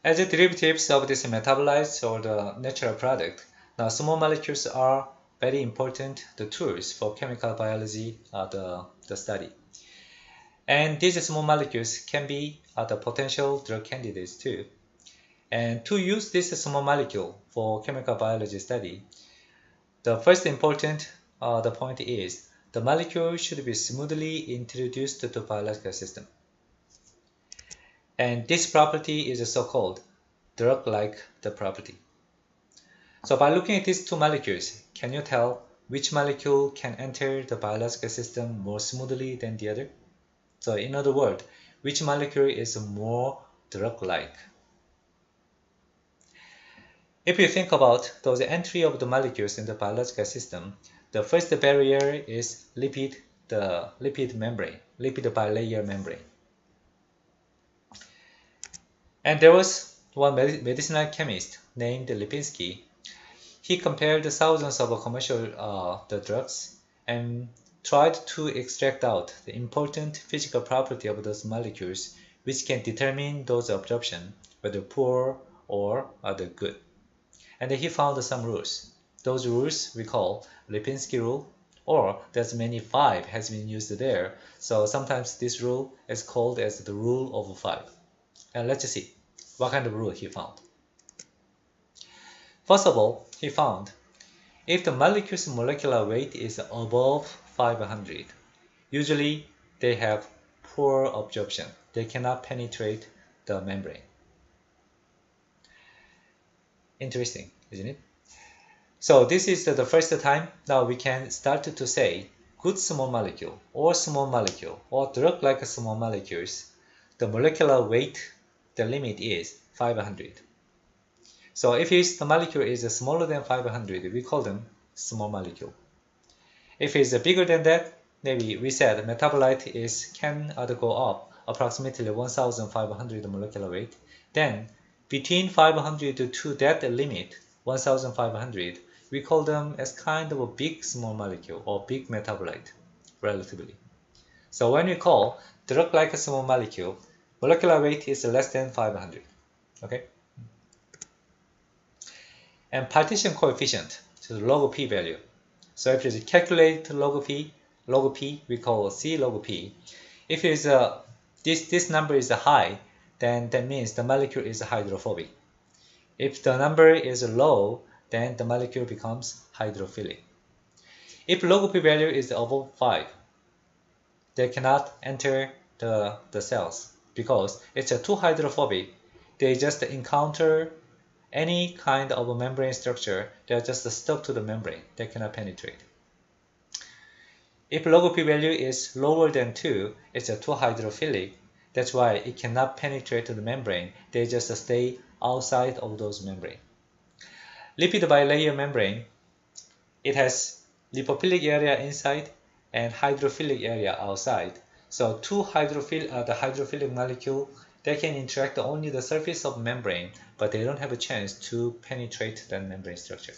As a derivatives of this metabolites or the natural product, now small molecules are very important the tools for chemical biology the study. And these small molecules can be the potential drug candidates too. And to use this small molecule for chemical biology study, the first important the point is the molecule should be smoothly introduced to the biological system. And this property is so-called drug-like the property. So by looking at these two molecules, can you tell which molecule can enter the biological system more smoothly than the other? So in other words, which molecule is more drug-like? If you think about those entry of the molecules in the biological system, the first barrier is the lipid membrane, lipid bilayer membrane. And there was one medicinal chemist named Lipinski. He compared thousands of commercial the drugs and tried to extract out the important physical property of those molecules which can determine those absorption, whether poor or other good. And he found some rules. Those rules we call Lipinski rule, or there's many 5 has been used there. So sometimes this rule is called as the rule of 5. And let's see what kind of rule he found. First of all, he found if the molecule's molecular weight is above 500, usually they have poor absorption. They cannot penetrate the membrane. Interesting, isn't it? So this is the first time now we can start to say good small molecule or drug-like small molecules, the molecular weight, the limit is 500. So if the molecule is smaller than 500, we call them small molecule. If it's bigger than that, maybe we said metabolite can go up approximately 1,500 molecular weight. Then between 500 to that limit, 1,500, we call them as kind of a big small molecule or big metabolite, relatively. So when we call drug-like small molecule, molecular weight is less than 500. Okay. And partition coefficient, so the log p value. So if you calculate log p, we call C log p. If it's this number is high, then that means the molecule is hydrophobic. If the number is low, then the molecule becomes hydrophilic. If log p value is above 5, they cannot enter the cells because it's too hydrophobic. They just encounter any kind of a membrane structure, they are just stuck to the membrane. They cannot penetrate. If log p value is lower than 2, it's too hydrophilic. That's why it cannot penetrate the membrane. They just stay outside of those membrane. Lipid bilayer membrane, it has lipophilic area inside and hydrophilic area outside. So the hydrophilic molecule, they can interact only the surface of membrane, but they don't have a chance to penetrate the membrane structure.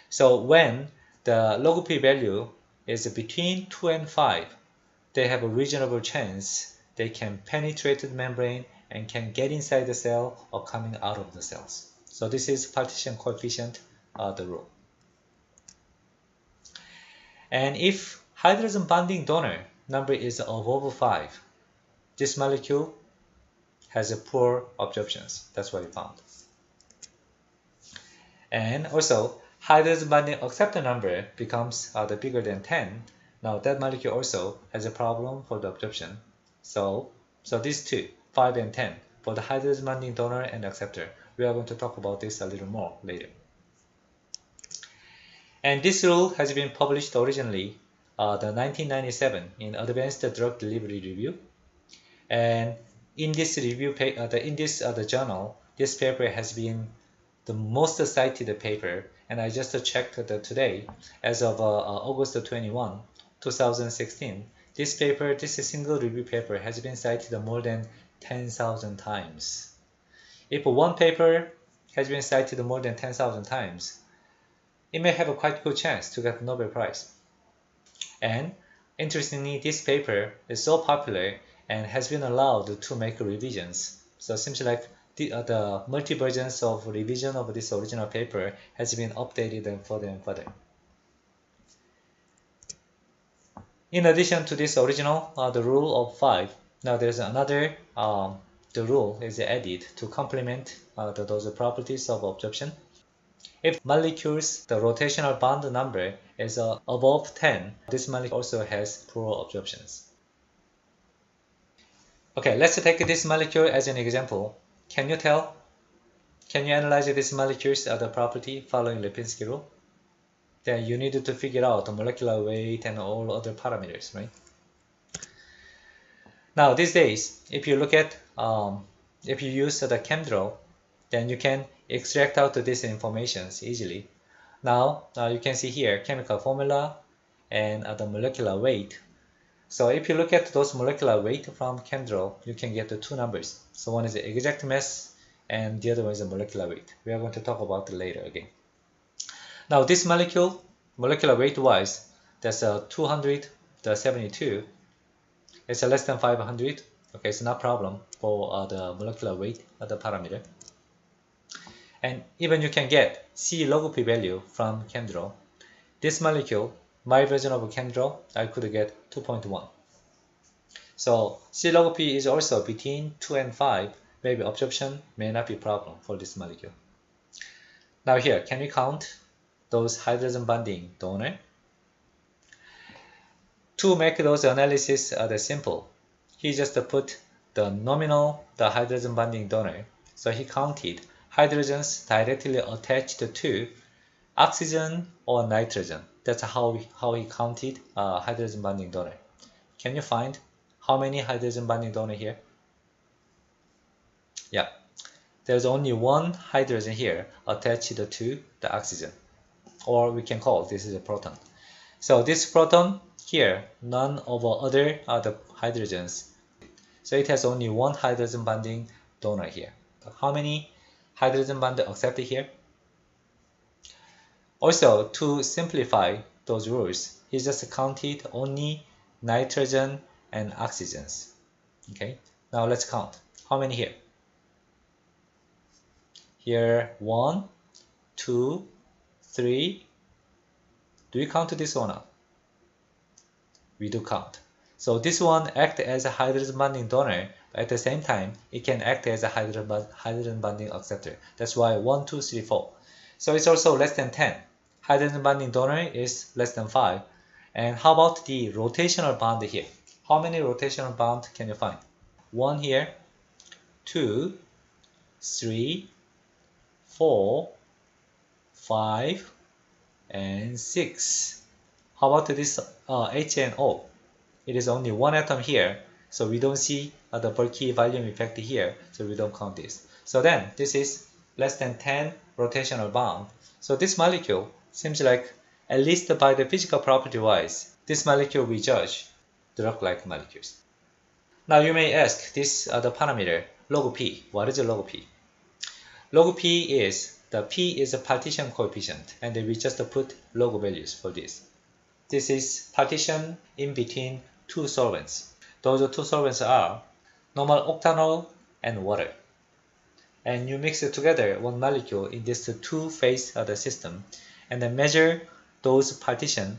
So when the log p value is between 2 and 5, they have a reasonable chance they can penetrate the membrane and can get inside the cell or coming out of the cells. So this is partition coefficient, the rule. And if hydrogen bonding donor number is above 5, this molecule has a poor absorptions. That's what we found. And also, hydrogen bonding acceptor number becomes the bigger than 10. Now that molecule also has a problem for the absorption. So these two, 5 and 10, for the hydrogen bonding donor and acceptor. We are going to talk about this a little more later. And this rule has been published originally the 1997 in Advanced Drug Delivery Review. And in this review, the journal, this paper has been the most cited paper. And I just checked today, as of August 21, 2016, this single review paper has been cited more than 10,000 times. If one paper has been cited more than 10,000 times, it may have a quite good chance to get Nobel Prize. And interestingly, this paper is so popular and has been allowed to make revisions. So it seems like the multi versions of revision of this original paper has been updated and further. In addition to this original, the rule of 5, now there's another, the rule is added to complement those properties of absorption. If molecules, the rotational bond number is above 10, this molecule also has poor absorptions. Okay, let's take this molecule as an example. Can you analyze this molecule's other property following Lipinski rule? Then you need to figure out the molecular weight and all other parameters, right? Now these days, if you look at, if you use the ChemDraw, then you can extract out this information easily. Now you can see here chemical formula and the molecular weight. So if you look at those molecular weight from ChemDraw, you can get the two numbers. So one is the exact mass and the other one is the molecular weight. We are going to talk about it later again. Now this molecule, molecular weight wise, that's 272. It's less than 500. Okay, it's not problem for the molecular weight of the parameter. And even you can get C log P value from ChemDraw. This molecule, my version of ChemDraw, I could get 2.1. So C log P is also between 2 and 5. Maybe absorption may not be a problem for this molecule. Now here, can we count those hydrogen bonding donor? To make those analysis simple, he just put the nominal, the hydrogen bonding donor. So he counted hydrogens directly attached to oxygen or nitrogen. That's how he counted hydrogen bonding donor. Can you find how many hydrogen bonding donor here? Yeah, there's only one hydrogen here attached to the oxygen, or we can call this is a proton. So this proton here, none of other the hydrogens. So it has only one hydrogen bonding donor here. How many hydrogen bond accepted here? Also, to simplify those rules, he just counted only nitrogen and oxygens. Okay, now let's count. How many here? Here, 1, 2, 3. Do you count this or not? We do count. So this one acts as a hydrogen bonding donor, but at the same time, it can act as a hydrogen bonding acceptor. That's why 1, 2, 3, 4. So it's also less than 10. Hydrogen bonding donor is less than 5. And how about the rotational bond here? How many rotational bonds can you find? 1 here, 2, 3, 4, 5, and 6. How about this H and O? It is only one atom here, so we don't see the bulky volume effect here, so we don't count this. So then, this is less than 10 rotational bond. So this molecule seems like, at least by the physical property wise, this molecule we judge drug-like molecules. Now you may ask this the parameter log P. What is a log P? Log P is, the P is a partition coefficient, and we just put log values for this. This is partition in between two solvents. Those two solvents are normal octanol and water. And you mix it together one molecule in this two-phase system, and then measure those partition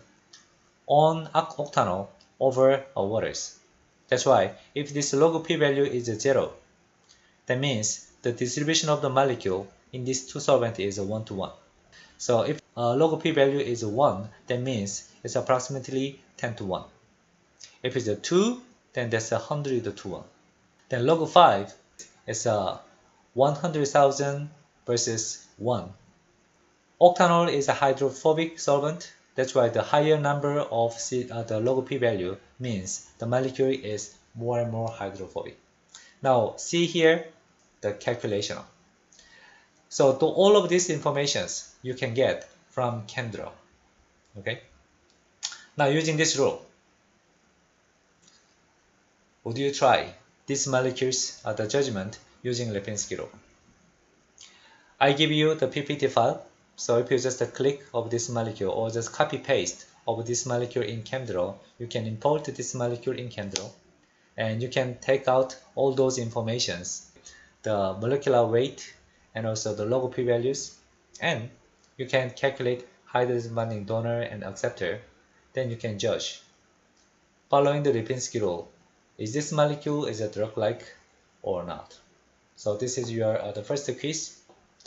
on octanol over waters. That's why if this log P value is 0, that means the distribution of the molecule in these two solvents is 1 to 1. So if log P value is 1, that means it's approximately 10 to 1. If it's a 2, then that's 100 to 1. Then log 5 is 100,000 versus 1. Octanol is a hydrophobic solvent. That's why the higher number of the log P value means the molecule is more and more hydrophobic. Now see here the calculation. So all of these informations you can get from ChemDraw. Okay. Now using this rule, would you try these molecules at the judgment using Lipinski rule? I give you the PPT file. So if you just click of this molecule or just copy paste of this molecule in ChemDraw, you can import this molecule in ChemDraw, and you can take out all those informations the molecular weight and also the log P values, and you can calculate hydrogen bonding donor and acceptor. Then you can judge, following the Lipinski rule, is this molecule is a drug-like or not? So this is your the first quiz.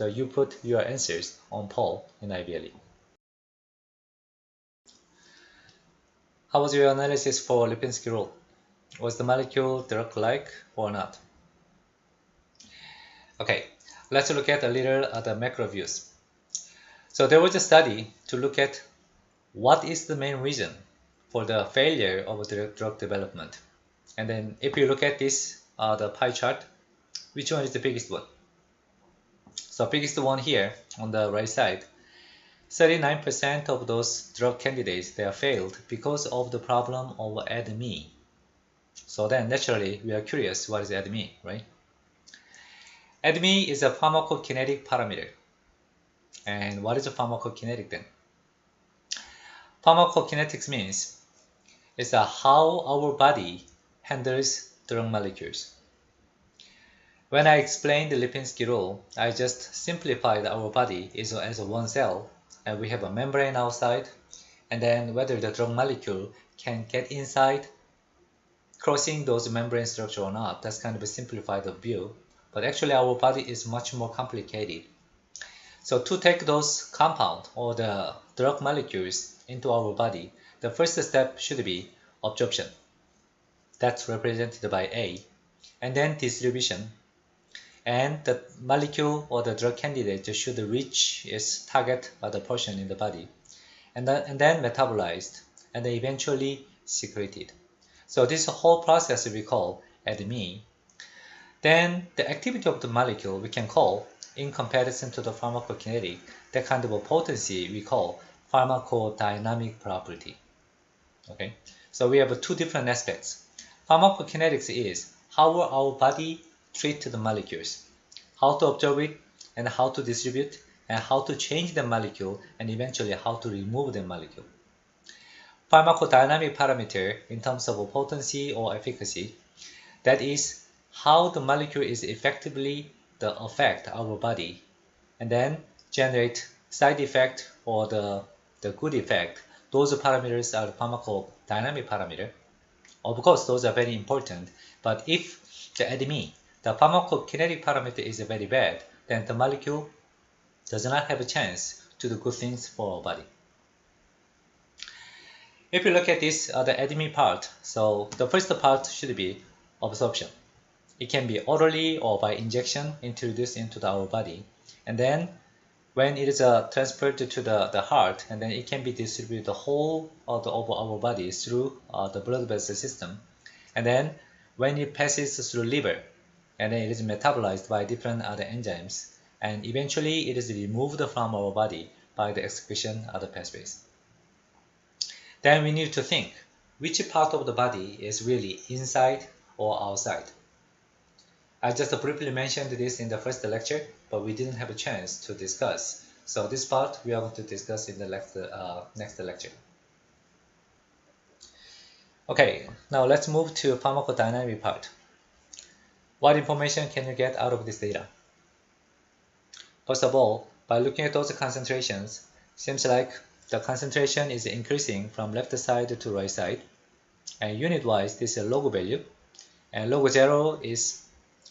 You put your answers on poll in IBLE. How was your analysis for Lipinski rule? Was the molecule drug-like or not? Okay, let's look at a little the macro views. So there was a study to look at what is the main reason for the failure of the drug development. And then if you look at this, the pie chart, which one is the biggest one? So biggest one here on the right side, 39% of those drug candidates, they are failed because of the problem of ADME. So then naturally we are curious, what is ADME, right? ADME is a pharmacokinetic parameter. And what is a pharmacokinetic then? Pharmacokinetics means it's how our body handles drug molecules. When I explained the Lipinski rule, I just simplified our body as a one cell, and we have a membrane outside, and then whether the drug molecule can get inside, crossing those membrane structure or not, that's kind of a simplified view. But actually our body is much more complicated. So to take those compound or the drug molecules into our body, the first step should be absorption. That's represented by A. And then distribution. And the molecule or the drug candidate should reach its target or the portion in the body. And then metabolized. And then eventually secreted. So this whole process we call ADME. Then the activity of the molecule we can call, in comparison to the pharmacokinetic, that kind of a potency we call pharmacodynamic property. Okay, so we have two different aspects. Pharmacokinetics is how our body treats the molecules, how to absorb it, and how to distribute, and how to change the molecule, and eventually how to remove the molecule. Pharmacodynamic parameter in terms of potency or efficacy, that is how the molecule is effectively the affect our body, and then generate side effect or the good effect. Those parameters are pharmacodynamic parameter. Of course, those are very important, but if the ADME, the pharmacokinetic parameter is very bad, then the molecule does not have a chance to do good things for our body. If you look at this, the ADME part, so the first part should be absorption. It can be orally or by injection introduced into our body. And then when it is transferred to the heart, and then it can be distributed the whole of our body through the blood vessel system. And then when it passes through liver, and then it is metabolized by different other enzymes. And eventually it is removed from our body by the excretion of the pathways. Then we need to think which part of the body is really inside or outside. I just briefly mentioned this in the first lecture, but we didn't have a chance to discuss. So this part we are going to discuss in the next lecture. Okay, now let's move to pharmacodynamic part. What information can you get out of this data? First of all, by looking at those concentrations, seems like the concentration is increasing from left side to right side. And unit-wise, this is a log value. And log 0 is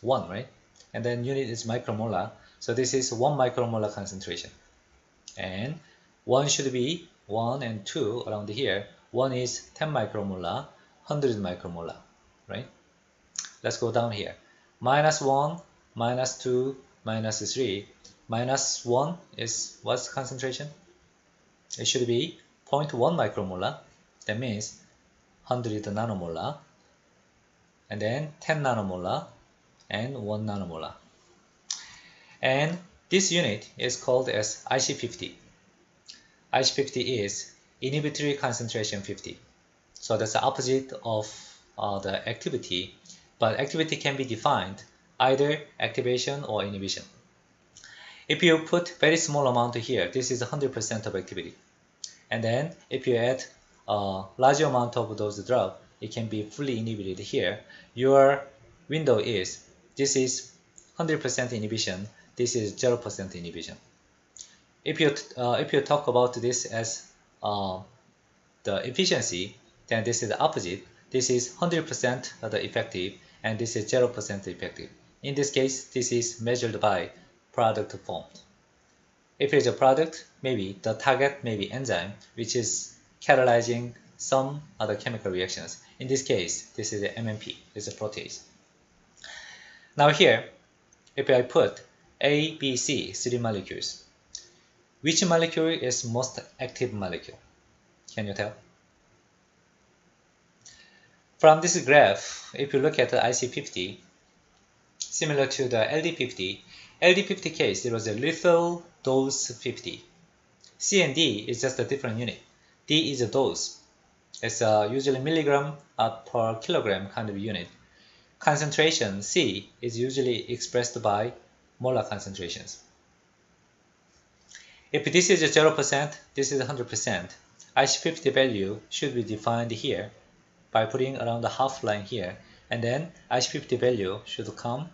1, right? And then unit is micromolar. So this is 1 micromolar concentration. And 1 should be 1 and 2 around here. 1 is 10 micromolar, 100 micromolar, right? Let's go down here. Minus 1, minus 2, minus 3. Minus 1 is what's concentration? It should be 0.1 micromolar. That means 100 nanomolar. And then 10 nanomolar. And 1 nanomolar. And this unit is called as IC50. IC50 is inhibitory concentration 50. So that's the opposite of the activity, but activity can be defined either activation or inhibition. If you put very small amount here, this is 100% of activity. And then if you add a larger amount of those drugs, it can be fully inhibited here. Your window is, this is 100% inhibition, this is 0% inhibition. If you talk about this as the efficiency, then this is the opposite. This is 100% the effective, and this is 0% effective. In this case, this is measured by product formed. If it's a product, maybe the target may be enzyme, which is catalyzing some other chemical reactions. In this case, this is the MMP, it's a protease. Now here, if I put A, B, C, 3 molecules, which molecule is most active molecule? Can you tell? From this graph, if you look at the IC50, similar to the LD50 case, it was a lethal dose 50. C and D is just a different unit. D is a dose. It's usually milligram per kilogram kind of unit. Concentration, C, is usually expressed by molar concentrations. If this is 0%, this is 100%. IC50 value should be defined here by putting around the half line here, and then IC50 value should come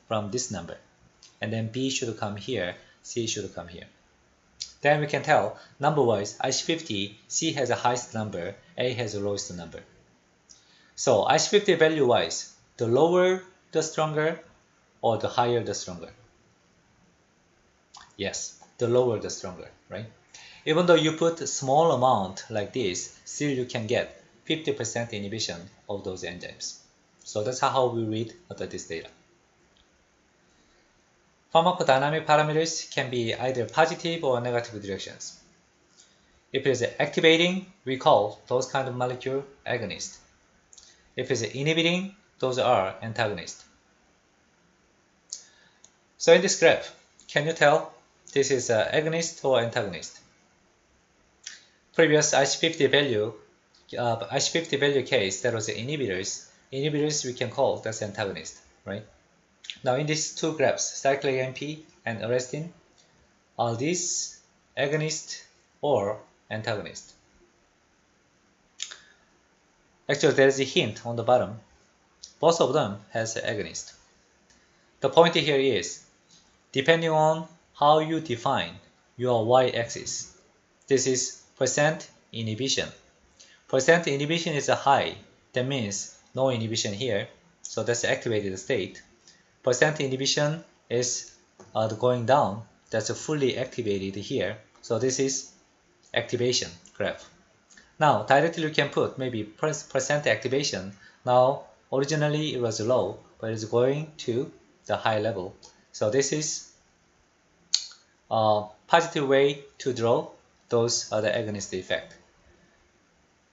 from this number, and then B should come here, C should come here. Then we can tell number-wise IC50, C has the highest number, A has the lowest number. So IC50 value-wise, the lower the stronger or the higher the stronger? Yes, the lower the stronger, right? Even though you put a small amount like this, still you can get 50% inhibition of those enzymes. So that's how we read this data. Pharmacodynamic parameters can be either positive or negative directions. If it's activating, we call those kind of molecule agonist. If it's inhibiting, those are antagonist. So in this graph, can you tell this is an agonist or antagonist? Previous IC50 value case, that was the inhibitors. Inhibitors we can call that's antagonist, right? Now in these two graphs, cyclic AMP and arrestin, are these agonist or antagonist? Actually, there is a hint on the bottom. Both of them has agonist. The point here is, depending on how you define your y-axis, this is percent inhibition. Percent inhibition is a high, that means no inhibition here, so that's the activated state. Percent inhibition is going down, that's a fully activated here, so this is activation graph. Now directly you can put maybe percent activation. Now originally it was low, but it's going to the high level, so this is a positive way to draw those are the agonist effect.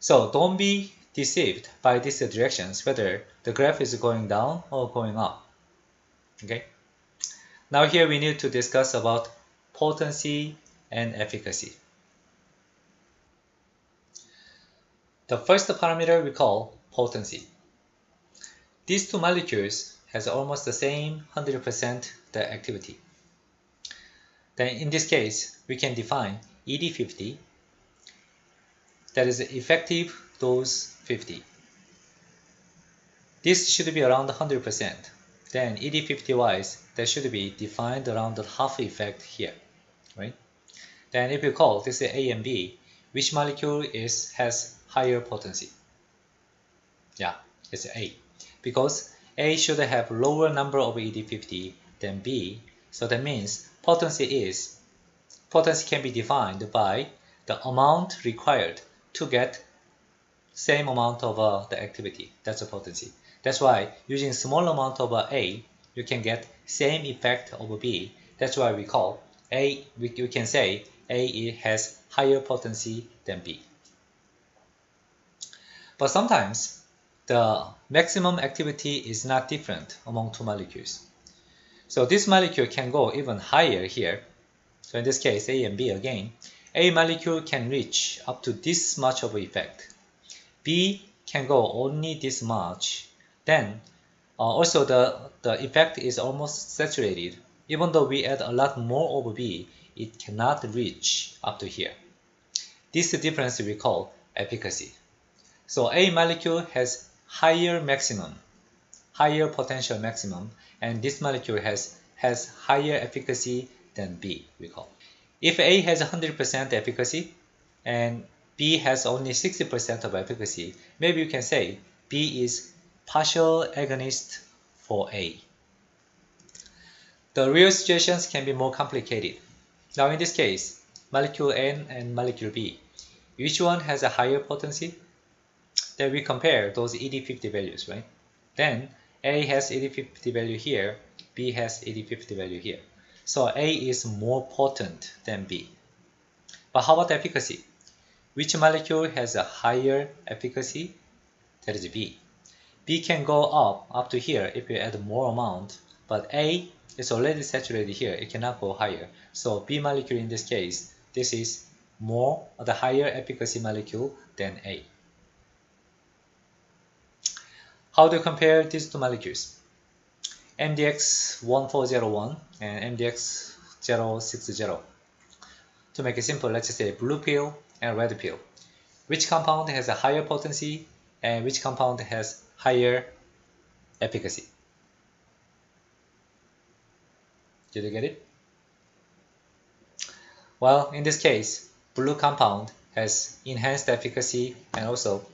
So don't be deceived by these directions, whether the graph is going down or going up. Okay. Now here we need to discuss about potency and efficacy. The first parameter we call potency. These two molecules has almost the same 100% the activity. Then in this case, we can define ED50, that is effective dose 50. This should be around 100%. Then ED50 wise, that should be defined around the half effect here, right? Then if you call this A and B, which molecule has higher potency? Yeah, it's A, because A should have lower number of ED50 than B, so that means potency can be defined by the amount required to get same amount of the activity. That's a potency. That's why using small amount of A, you can get same effect of B. That's why we call A, we can say A has higher potency than B. But sometimes the maximum activity is not different among two molecules. So this molecule can go even higher here. So in this case, A and B again, A molecule can reach up to this much of effect. B can go only this much. Then also the effect is almost saturated. Even though we add a lot more of B, it cannot reach up to here. This difference we call efficacy. So A molecule has higher maximum higher potential maximum, and this molecule has higher efficacy than B, we call. If A has 100% efficacy and B has only 60% of efficacy, maybe you can say B is partial agonist for A. The real situations can be more complicated. Now in this case, molecule N and molecule B, which one has a higher potency? Then we compare those ED50 values, right? Then A has ED50 value here, B has ED50 value here. So A is more potent than B. But how about efficacy? Which molecule has a higher efficacy? That is B. B can go up to here if you add more amount, but A is already saturated here, it cannot go higher. So B molecule in this case, this is more the higher efficacy molecule than A. How do you compare these two molecules? MDX1401 and MDX060. To make it simple, let's just say blue pill and red pill. Which compound has a higher potency and which compound has higher efficacy? Did you get it? Well, in this case, blue compound has enhanced efficacy and also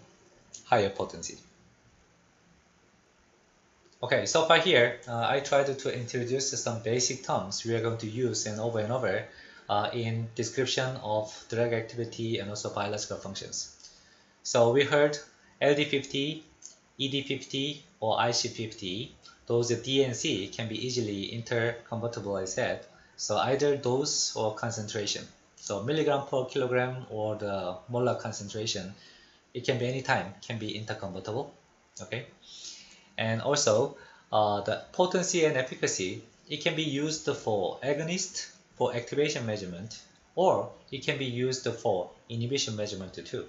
higher potency. Okay, so far here, I tried to introduce some basic terms we are going to use and over in description of drug activity and also biological functions. So we heard LD50, ED50, or IC50. Those D and C can be easily interconvertible, I said. So either dose or concentration. So milligram per kilogram or the molar concentration, it can be any time, can be interconvertible. Okay. And also, the potency and efficacy, it can be used for agonist, for activation measurement, or it can be used for inhibition measurement too.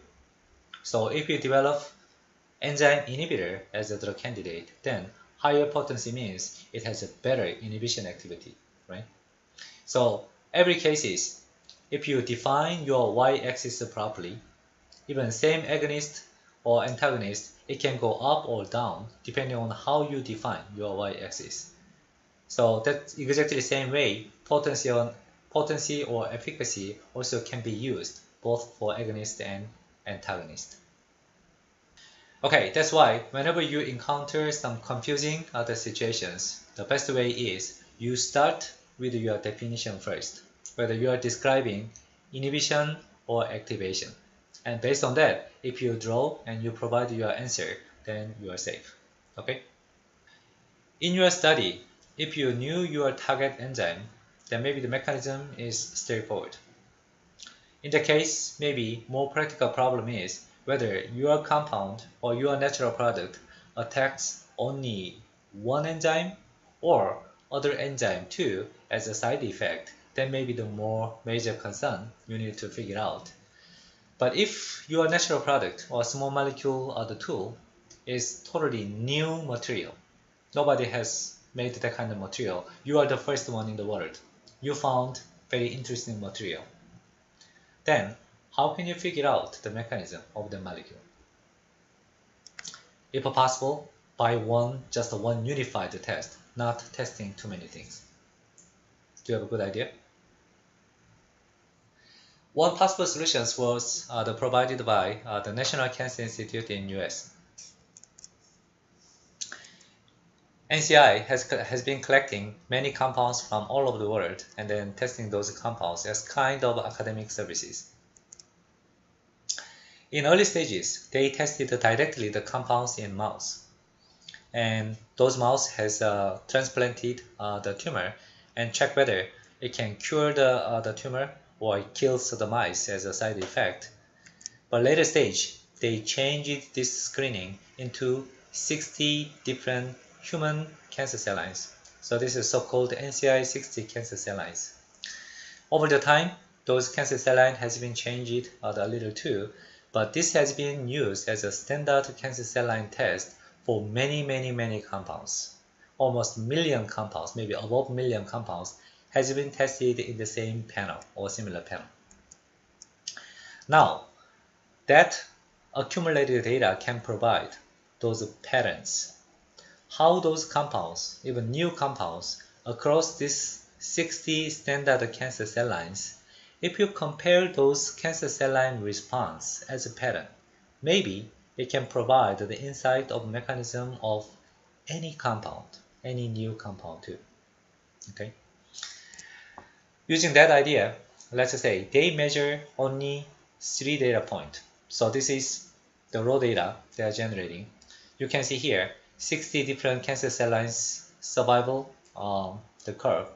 So if you develop enzyme inhibitor as a drug candidate, then higher potency means it has a better inhibition activity, right? So every case is, if you define your y-axis properly, even same agonist or antagonist, it can go up or down depending on how you define your y-axis. So that's exactly the same way potency or efficacy also can be used both for agonist and antagonist. Okay, that's why whenever you encounter some confusing other situations, the best way is you start with your definition first, whether you are describing inhibition or activation. And based on that, if you draw and you provide your answer, then you are safe. Okay? In your study, if you knew your target enzyme, then maybe the mechanism is straightforward. In the case, maybe more practical problem is whether your compound or your natural product attacks only one enzyme or other enzyme too as a side effect, then maybe the more major concern you need to figure out. But if your natural product or small molecule or the tool is totally new material, nobody has made that kind of material, you are the first one in the world, you found very interesting material, then how can you figure out the mechanism of the molecule? If possible, by just one unified test, not testing too many things. Do you have a good idea? One possible solution was provided by the National Cancer Institute in US. NCI has been collecting many compounds from all over the world and then testing those compounds as kind of academic services. In early stages, they tested directly the compounds in mouse. And those mouse has transplanted the tumor and check whether it can cure the tumor or it kills the mice as a side effect. But later stage, they changed this screening into 60 different human cancer cell lines. So this is so-called NCI 60 cancer cell lines. Over the time, those cancer cell line has been changed a little too, but this has been used as a standard cancer cell line test for many compounds. Almost million compounds, maybe above million compounds, has been tested in the same panel or similar panel. Now, that accumulated data can provide those patterns. how those compounds, even new compounds, across these 60 standard cancer cell lines, if you compare those cancer cell line response as a pattern, maybe it can provide the insight of mechanism of any compound, any new compound too. Okay. Using that idea, let's say they measure only 3 data points. So this is the raw data they are generating. You can see here 60 different cancer cell lines survival the curve.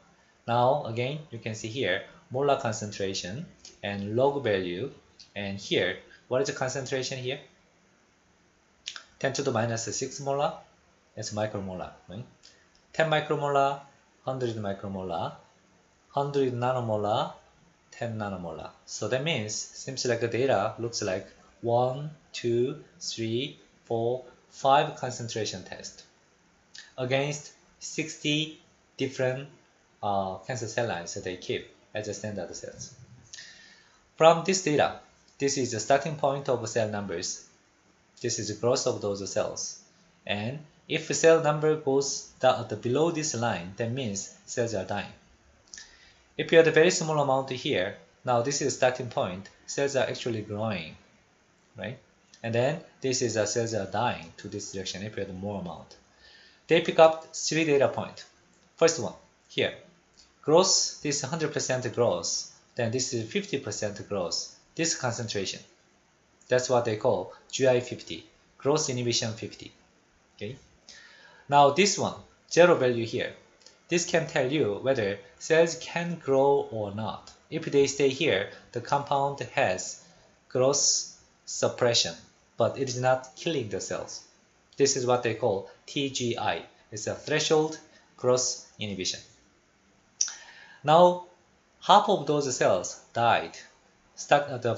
Now again you can see here molar concentration and log value, and here what is the concentration here? 10 to the minus 6 molar, it's micromolar, right? 10 micromolar, 100 micromolar, 100 nanomolar, 10 nanomolar. So that means, seems like the data looks like 1, 2, 3, 4, 5 concentration tests against 60 different cancer cell lines that they keep as a standard cells. From this data, this is the starting point of cell numbers. This is the growth of those cells. And if a cell number goes down below this line, that means cells are dying. If you have a very small amount here, now this is the starting point, cells are actually growing, right? And then this is cells are dying to this direction if you have more amount. They pick up 3 data points. First one, here, growth, this 100% growth, then this is 50% growth, this concentration. That's what they call GI50, growth inhibition 50. Okay. Now this one, 0 value here, this can tell you whether cells can grow or not. If they stay here, the compound has growth suppression, but it is not killing the cells. This is what they call TGI. It's a threshold growth inhibition. Now, half of those cells died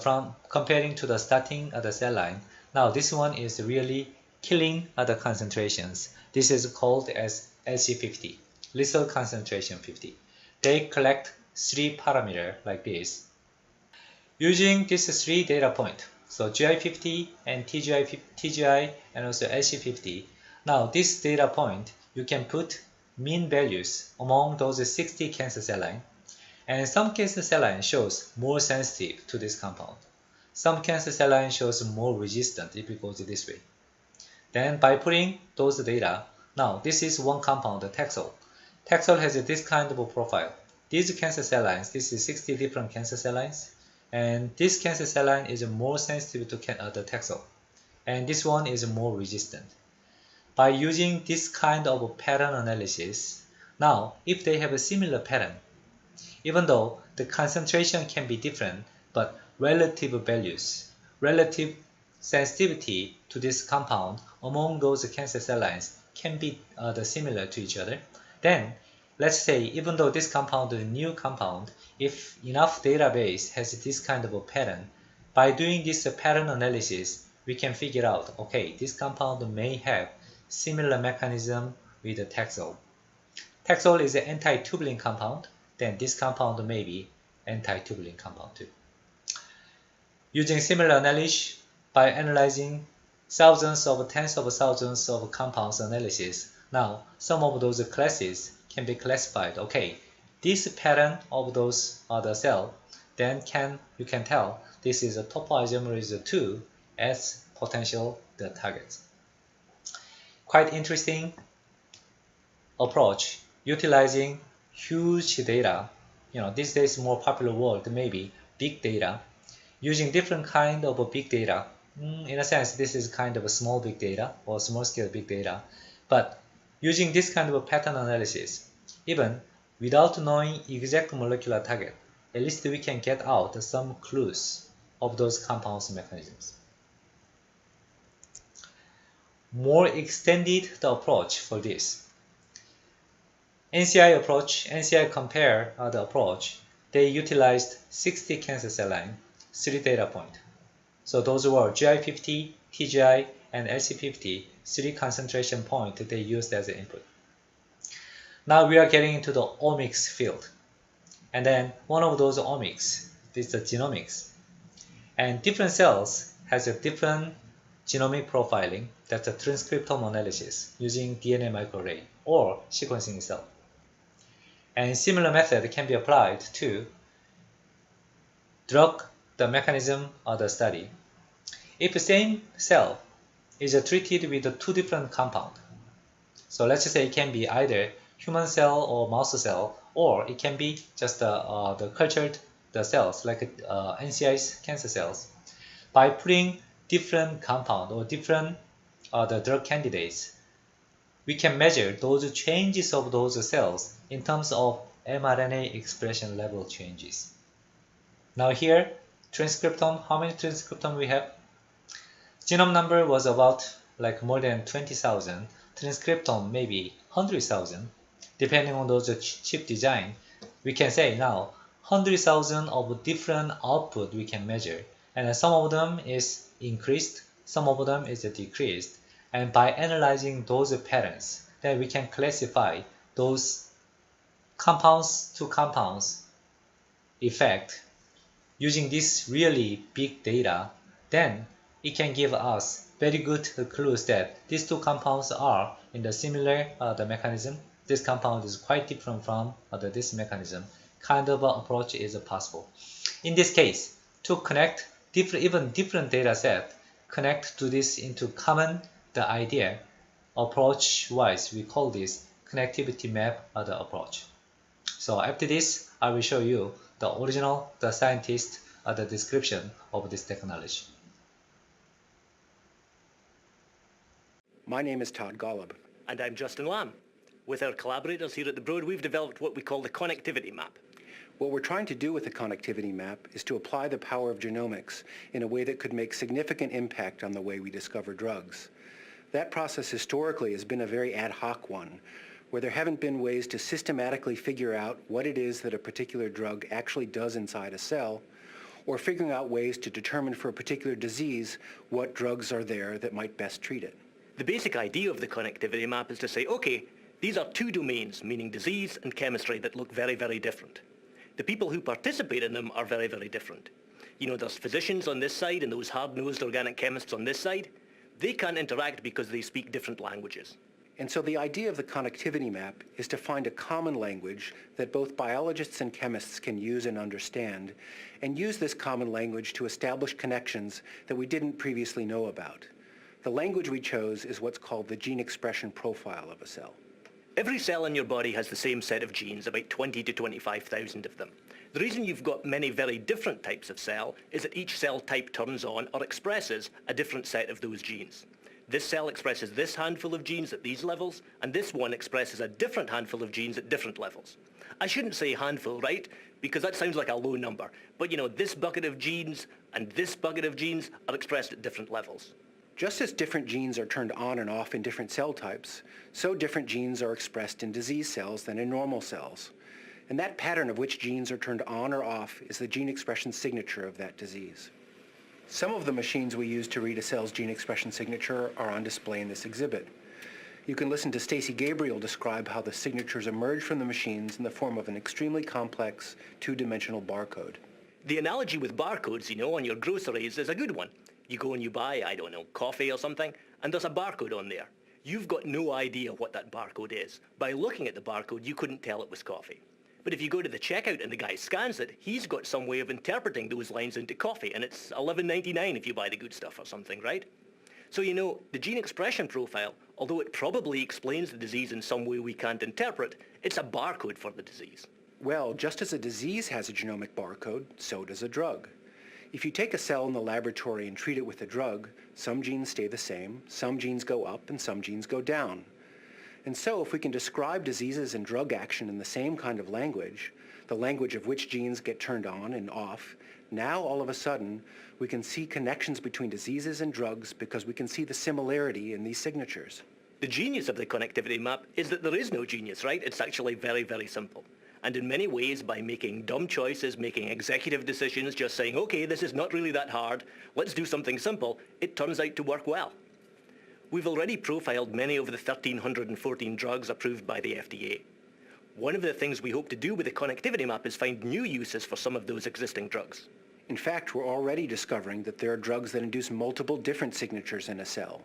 from comparing to the starting of the cell line. Now this one is really killing other concentrations. This is called as LC50, lethal concentration 50. They collect 3 parameters like this. Using these 3 data points, so GI50 and TGI and also LC50. Now this data point, you can put mean values among those 60 cancer cell lines. And some cancer cell line shows more sensitive to this compound. Some cancer cell line shows more resistant if it goes this way. Then by putting those data, now this is one compound, the Taxol. Taxol has this kind of a profile. These cancer cell lines, this is 60 different cancer cell lines, and this cancer cell line is more sensitive to the Taxol, and this one is more resistant. By using this kind of pattern analysis, now if they have a similar pattern, even though the concentration can be different, but relative values, relative sensitivity to this compound among those cancer cell lines can be similar to each other, then let's say even though this compound is a new compound, if enough database has this kind of a pattern, by doing this pattern analysis, we can figure out, okay, this compound may have similar mechanism with the Taxol. Taxol is an anti-tubulin compound, then this compound may be anti-tubulin compound too. Using similar analysis, by analyzing thousands of tens of thousands of compounds analysis, now some of those classes can be classified. Okay, this pattern of those other cell, then you can tell this is a topoisomerase 2 as potential the target. Quite interesting approach utilizing huge data. These days more popular word maybe big data. Using different kind of big data. In a sense, this is kind of a small big data or small scale big data. But using this kind of a pattern analysis, even without knowing exact molecular target, at least we can get out some clues of those compounds mechanisms. More extended the approach for this. NCI compare the approach, they utilized 60 cancer cell line, 3 data point. So those were GI50, TGI, and LC50, 3 concentration point they used as an input. Now we are getting into the omics field. And then one of those omics is the genomics. And different cells has a different genomic profiling, that's a transcriptome analysis using DNA microarray or sequencing itself. And similar method can be applied to drug the mechanism of the study. If the same cell is treated with two different compounds, so let's say it can be either human cell or mouse cell, or it can be just the cultured the cells like NCI's cancer cells. By putting different compound or different the drug candidates, we can measure those changes of those cells in terms of mRNA expression level changes. Now here, transcriptome, how many transcriptome we have? Genome number was about like more than 20,000. Transcriptome maybe 100,000. Depending on those chip design, we can say now 100,000 of different output we can measure. And some of them is increased, some of them is decreased. And by analyzing those patterns, then we can classify those compounds to compounds effect. Using this really big data, then it can give us very good clues that these two compounds are in the similar the mechanism. This compound is quite different from this mechanism. Kind of approach is possible. In this case, to connect even different data set, connect to this into common the idea approach wise, we call this connectivity map the approach. So after this, I will show you the original, the scientist, the description of this technology. My name is Todd Golub. And I'm Justin Lamb. With our collaborators here at the Broad, we've developed what we call the connectivity map. What we're trying to do with the connectivity map is to apply the power of genomics in a way that could make significant impact on the way we discover drugs. That process historically has been a very ad hoc one, where there haven't been ways to systematically figure out what it is that a particular drug actually does inside a cell, or figuring out ways to determine for a particular disease what drugs are there that might best treat it. The basic idea of the connectivity map is to say, okay, these are two domains, meaning disease and chemistry, that look very, very different. The people who participate in them are very, very different. You know, there's physicians on this side and those hard-nosed organic chemists on this side. They can't interact because they speak different languages. And so the idea of the connectivity map is to find a common language that both biologists and chemists can use and understand, and use this common language to establish connections that we didn't previously know about. The language we chose is what's called the gene expression profile of a cell. Every cell in your body has the same set of genes, about 20 to 25,000 of them. The reason you've got many very different types of cell is that each cell type turns on or expresses a different set of those genes. This cell expresses this handful of genes at these levels, and this one expresses a different handful of genes at different levels. I shouldn't say handful, right? Because that sounds like a low number. But you know, this bucket of genes and this bucket of genes are expressed at different levels. Just as different genes are turned on and off in different cell types, so different genes are expressed in disease cells than in normal cells. And that pattern of which genes are turned on or off is the gene expression signature of that disease. Some of the machines we use to read a cell's gene expression signature are on display in this exhibit. You can listen to Stacey Gabriel describe how the signatures emerge from the machines in the form of an extremely complex two-dimensional barcode. The analogy with barcodes, you know, on your groceries is a good one. You go and you buy, I don't know, coffee or something, and there's a barcode on there. You've got no idea what that barcode is. By looking at the barcode, you couldn't tell it was coffee. But if you go to the checkout and the guy scans it, he's got some way of interpreting those lines into coffee, and it's $11.99 if you buy the good stuff or something, right? So you know, the gene expression profile, although it probably explains the disease in some way we can't interpret, it's a barcode for the disease. Well, just as a disease has a genomic barcode, so does a drug. If you take a cell in the laboratory and treat it with a drug, some genes stay the same, some genes go up, and some genes go down. And so if we can describe diseases and drug action in the same kind of language, the language of which genes get turned on and off, now all of a sudden we can see connections between diseases and drugs because we can see the similarity in these signatures. The genius of the connectivity map is that there is no genius, right? It's actually very, very simple. And in many ways, by making dumb choices, making executive decisions, just saying, okay, this is not really that hard, let's do something simple, it turns out to work well. We've already profiled many of the 1,314 drugs approved by the FDA. One of the things we hope to do with the connectivity map is find new uses for some of those existing drugs. In fact, we're already discovering that there are drugs that induce multiple different signatures in a cell.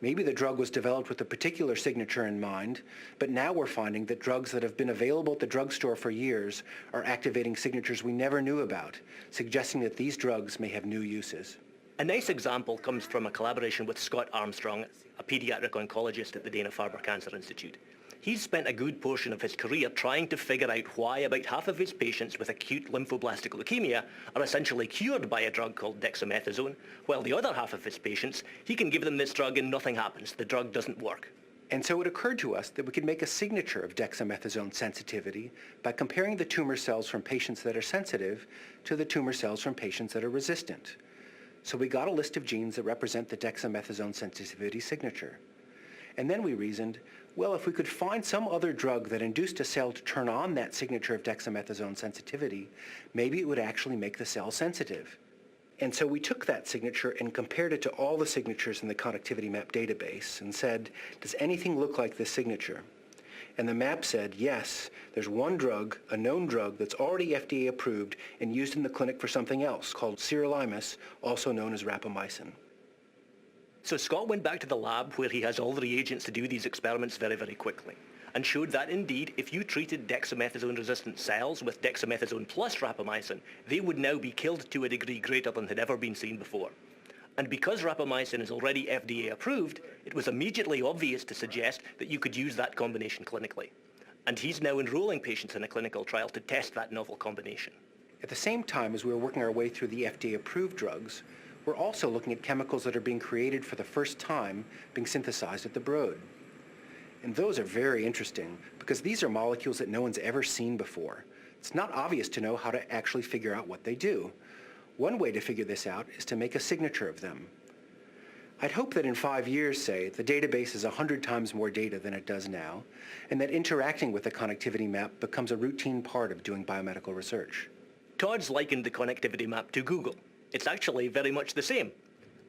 Maybe the drug was developed with a particular signature in mind, but now we're finding that drugs that have been available at the drugstore for years are activating signatures we never knew about, suggesting that these drugs may have new uses. A nice example comes from a collaboration with Scott Armstrong, a pediatric oncologist at the Dana-Farber Cancer Institute. He's spent a good portion of his career trying to figure out why about half of his patients with acute lymphoblastic leukemia are essentially cured by a drug called dexamethasone, while the other half of his patients, he can give them this drug and nothing happens. The drug doesn't work. And so it occurred to us that we could make a signature of dexamethasone sensitivity by comparing the tumor cells from patients that are sensitive to the tumor cells from patients that are resistant. So we got a list of genes that represent the dexamethasone sensitivity signature. And then we reasoned, well, if we could find some other drug that induced a cell to turn on that signature of dexamethasone sensitivity, maybe it would actually make the cell sensitive. And so we took that signature and compared it to all the signatures in the connectivity map database and said, does anything look like this signature? And the map said, yes, there's one drug, a known drug, that's already FDA approved and used in the clinic for something else called sirolimus, also known as rapamycin. So Scott went back to the lab where he has all the reagents to do these experiments very, very quickly, and showed that indeed, if you treated dexamethasone-resistant cells with dexamethasone plus rapamycin, they would now be killed to a degree greater than had ever been seen before. And because rapamycin is already FDA approved, it was immediately obvious to suggest that you could use that combination clinically. And he's now enrolling patients in a clinical trial to test that novel combination. At the same time as we were working our way through the FDA-approved drugs, we're also looking at chemicals that are being created for the first time being synthesized at the Broad. And those are very interesting because these are molecules that no one's ever seen before. It's not obvious to know how to actually figure out what they do. One way to figure this out is to make a signature of them. I'd hope that in 5 years, say, the database is 100 times more data than it does now, and that interacting with the connectivity map becomes a routine part of doing biomedical research. Todd's likened the connectivity map to Google. It's actually very much the same.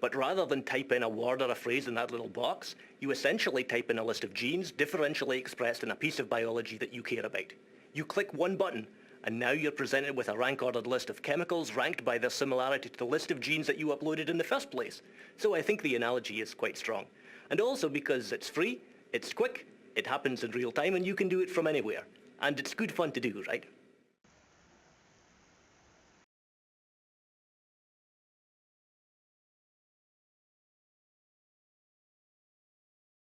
But rather than type in a word or a phrase in that little box, you essentially type in a list of genes differentially expressed in a piece of biology that you care about. You click one button, and now you're presented with a rank-ordered list of chemicals ranked by their similarity to the list of genes that you uploaded in the first place. So I think the analogy is quite strong. And also because it's free, it's quick, it happens in real time, and you can do it from anywhere. And it's good fun to do, right?